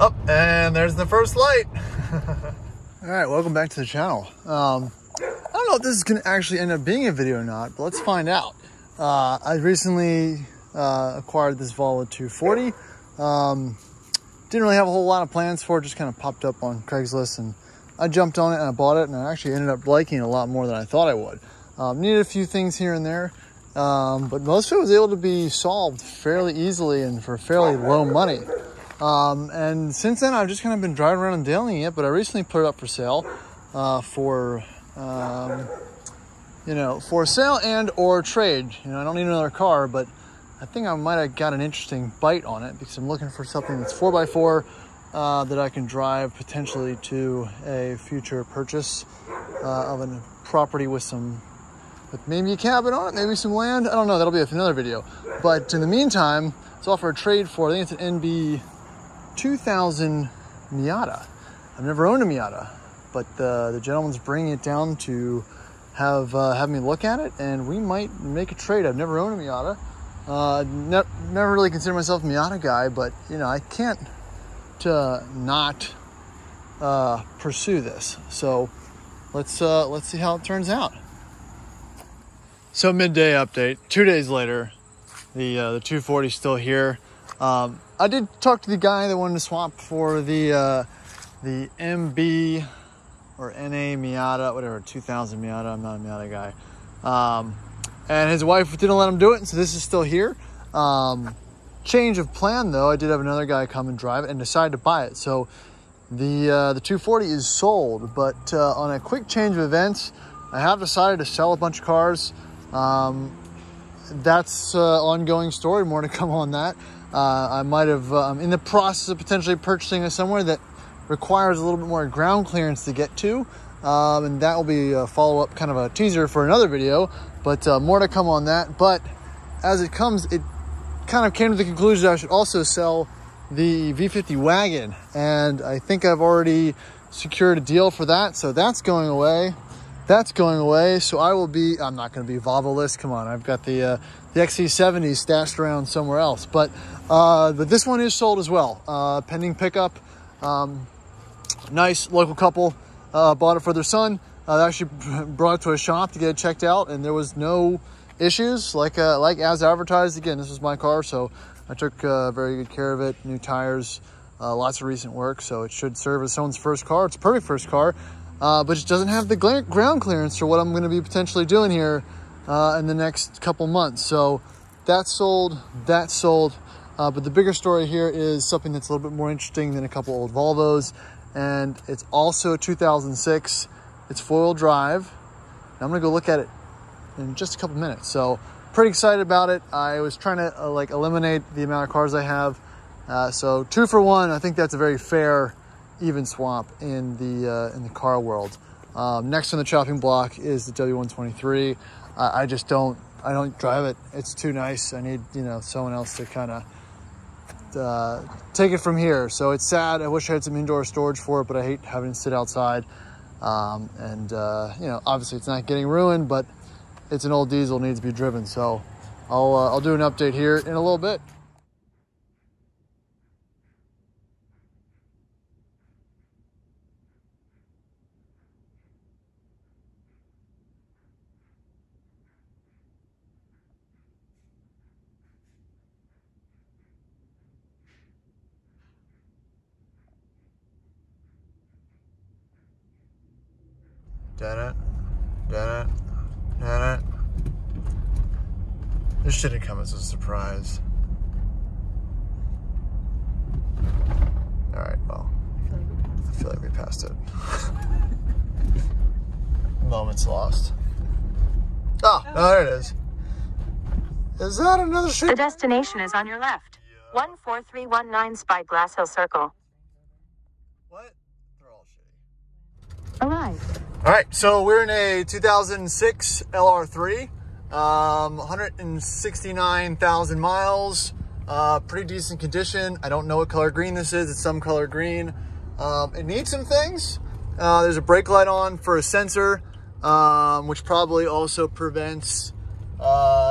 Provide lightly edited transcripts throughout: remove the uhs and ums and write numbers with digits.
Oh, and there's the first light. All right, welcome back to the channel. I don't know if this is gonna actually end up being a video or not, but let's find out. I recently acquired this Volvo 240. Didn't really have a whole lot of plans for it, just kind of popped up on Craigslist and I jumped on it and I bought it, and I actually ended up liking it a lot more than I thought I would. Needed a few things here and there, but most of it was able to be solved fairly easily and for fairly low money. And since then, I've just kind of been driving around and dailying it, but I recently put it up for sale, for sale and or trade. You know, I don't need another car, but I think I might have got an interesting bite on it because I'm looking for something that's 4x4, that I can drive potentially to a future purchase, of a property with maybe a cabin on it, maybe some land. I don't know, that'll be another video. But in the meantime, it's offered a trade for, I think it's an NB 2000 Miata. I've never owned a Miata, but the gentleman's bringing it down to have me look at it, and we might make a trade. I've never owned a Miata. Never really considered myself a Miata guy, but you know, I can't not pursue this. So let's see how it turns out. So midday update, 2 days later, the 240 is still here. I did talk to the guy that wanted to swap for the MB or NA Miata, whatever, 2000 Miata. I'm not a Miata guy. And his wife didn't let him do it, so this is still here. Change of plan though, I did have another guy come and drive it and decide to buy it. So the 240 is sold, but on a quick change of events, I have decided to sell a bunch of cars. That's an ongoing story, more to come on that. I might have, I'm in the process of potentially purchasing somewhere that requires a little bit more ground clearance to get to. And that will be a follow-up, kind of a teaser for another video, but more to come on that. But as it comes, it kind of came to the conclusion that I should also sell the V50 wagon, and I think I've already secured a deal for that, so that's going away. That's going away, so I'm not going to be Volvo-less, come on, I've got the XC70 stashed around somewhere else, but this one is sold as well, pending pickup. Nice local couple bought it for their son. They actually brought it to a shop to get it checked out, and there was no issues, like as advertised. Again, this was my car, so I took very good care of it. New tires, lots of recent work, so it should serve as someone's first car. It's a perfect first car, but it doesn't have the ground clearance for what I'm going to be potentially doing here in the next couple months. So that's sold. But the bigger story here is something that's a little bit more interesting than a couple old Volvos, and it's also 2006. It's four-wheel drive. And I'm gonna go look at it in just a couple minutes. So pretty excited about it. I was trying to eliminate the amount of cars I have. So 2 for 1. I think that's a very fair, even swap in the car world. Next on the chopping block is the W123. I don't drive it. It's too nice. I need, someone else to kind of take it from here. So it's sad. I wish I had some indoor storage for it, but I hate having to sit outside. Obviously it's not getting ruined, but it's an old diesel, needs to be driven. So I'll do an update here in a little bit. This shouldn't come as a surprise. All right, well, I feel like we passed it. Moment's lost. Oh, no, there it is. Is that another shit? The destination is on your left. 14319 Spyglass Hill Circle. What? They're all shitty. Arrive. All right, so we're in a 2006 LR3, 169,000 miles, pretty decent condition. I don't know what color green this is. It's some color green. It needs some things. There's a brake light on for a sensor, which probably also prevents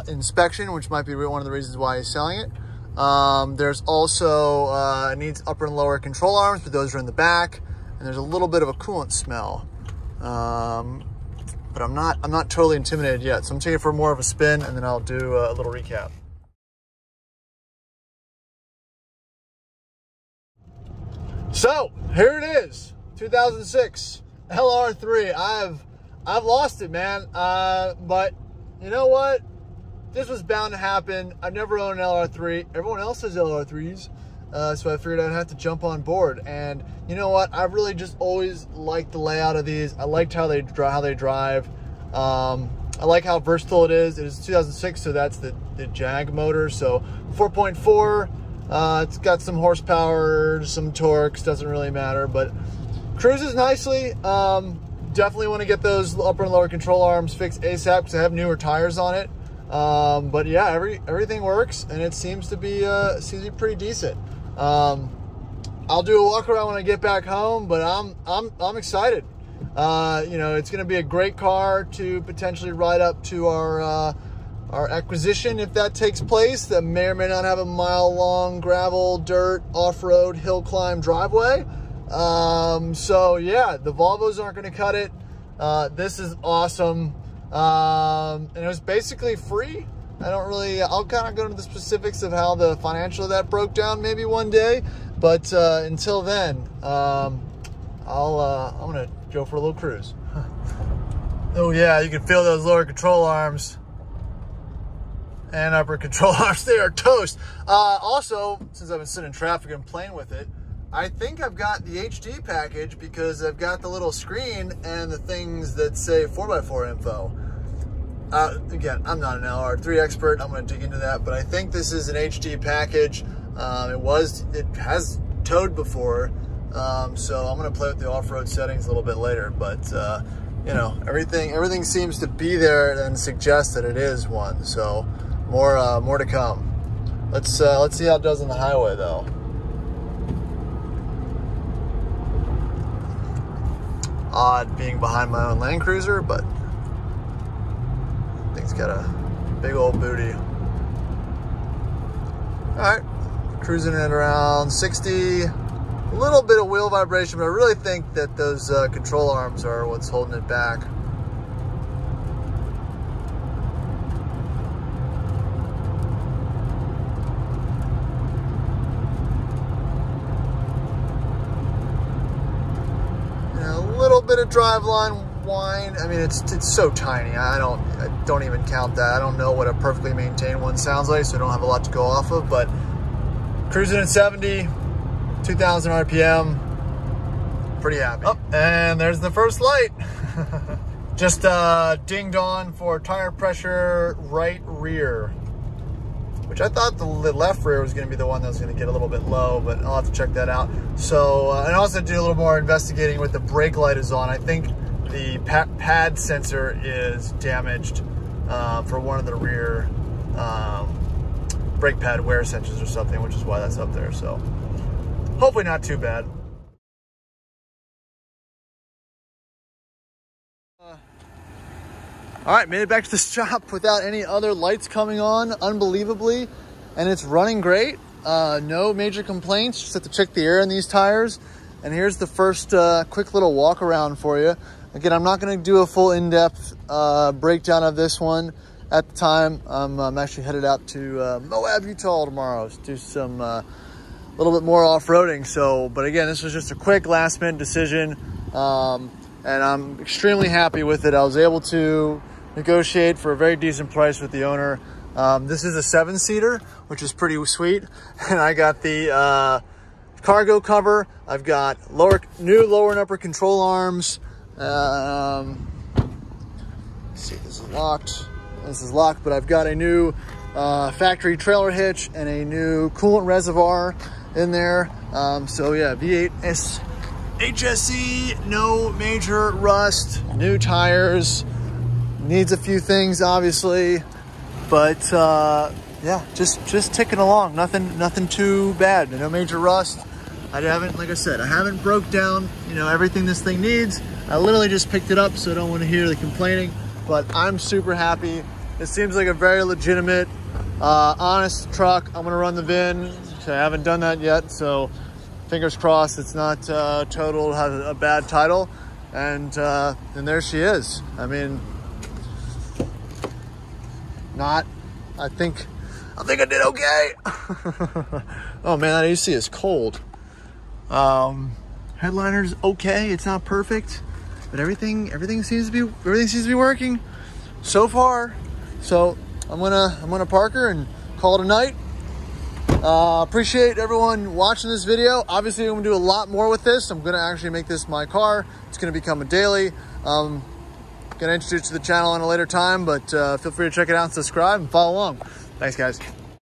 inspection, which might be one of the reasons why he's selling it. There's also, it needs upper and lower control arms, but those are in the back. And there's a little bit of a coolant smell. But I'm not totally intimidated yet. So I'm taking it for more of a spin, and then I'll do a little recap. So here it is, 2006 LR3. I've lost it, man. But you know what? This was bound to happen. I've never owned an LR3. Everyone else has LR3s. So I figured I'd have to jump on board. And you know what? I've really just always liked the layout of these. I liked how they drive. I like how versatile it is. It is 2006, so that's the Jag motor. So 4.4. It's got some horsepower, some torques, doesn't really matter, but cruises nicely. Definitely want to get those upper and lower control arms fixed ASAP because I have newer tires on it. But yeah, everything works, and it seems to be pretty decent. I'll do a walk around when I get back home, but I'm excited. You know, it's going to be a great car to potentially ride up to our acquisition if that takes place. That may or may not have a mile-long gravel, dirt, off-road, hill climb driveway. So yeah, the Volvos aren't going to cut it. This is awesome. And it was basically free. I'll kind of go into the specifics of how the financial of that broke down maybe one day. But until then, I'm going to go for a little cruise. Oh yeah, you can feel those lower control arms and upper control arms. They are toast. Also, since I've been sitting in traffic and playing with it, I think I've got the HD package because I've got the little screen and the things that say 4x4 info. Again, I'm not an LR3 expert. I'm going to dig into that, but I think this is an HD package. It has towed before, so I'm going to play with the off-road settings a little bit later. But you know, everything seems to be there and suggests that it is one. So more to come. Let's see how it does on the highway though. Odd being behind my own Land Cruiser, but thing's got a big old booty. All right, cruising at around 60. A little bit of wheel vibration, but I really think that those control arms are what's holding it back. Bit of driveline whine. I mean, it's so tiny. I don't even count that. I don't know what a perfectly maintained one sounds like, so I don't have a lot to go off of. But cruising at 70, 2,000 RPM, pretty happy. Oh, and there's the first light. Just dinged on for tire pressure right rear, which I thought the left rear was going to be the one that was going to get a little bit low, but I'll have to check that out. So, and also do a little more investigating what the brake light is on. I think the pad sensor is damaged for one of the rear brake pad wear sensors or something, which is why that's up there. So hopefully not too bad. All right, made it back to the shop without any other lights coming on, unbelievably, and it's running great. No major complaints, just have to check the air in these tires. And here's the first quick little walk around for you. Again, I'm not gonna do a full in-depth breakdown of this one at the time. I'm actually headed out to Moab, Utah tomorrow to do some little bit more off-roading. So, but again, this was just a quick last-minute decision, and I'm extremely happy with it. I was able to negotiate for a very decent price with the owner. This is a 7-seater, which is pretty sweet. And I got the cargo cover. I've got new lower and upper control arms. Let's see, this is locked. This is locked, but I've got a new factory trailer hitch and a new coolant reservoir in there. So yeah, V8 HSE, no major rust, new tires. Needs a few things, obviously, but yeah, just ticking along. Nothing too bad. No major rust. Like I said, I haven't broke down, everything this thing needs. I literally just picked it up, so I don't want to hear the complaining. But I'm super happy. It seems like a very legitimate Honest truck. I'm gonna run the VIN. I haven't done that yet, so fingers crossed it's not totaled, has a bad title. And there she is. I mean, I think I did okay. Oh man, that AC is cold. Headliner's okay. It's not perfect, but everything seems to be working so far. So I'm gonna park her and call it a night. Appreciate everyone watching this video. Obviously, I'm gonna do a lot more with this. I'm gonna actually make this my car. It's gonna become a daily. Gonna introduce you to the channel in a later time, but feel free to check it out and subscribe and follow along. Thanks, guys.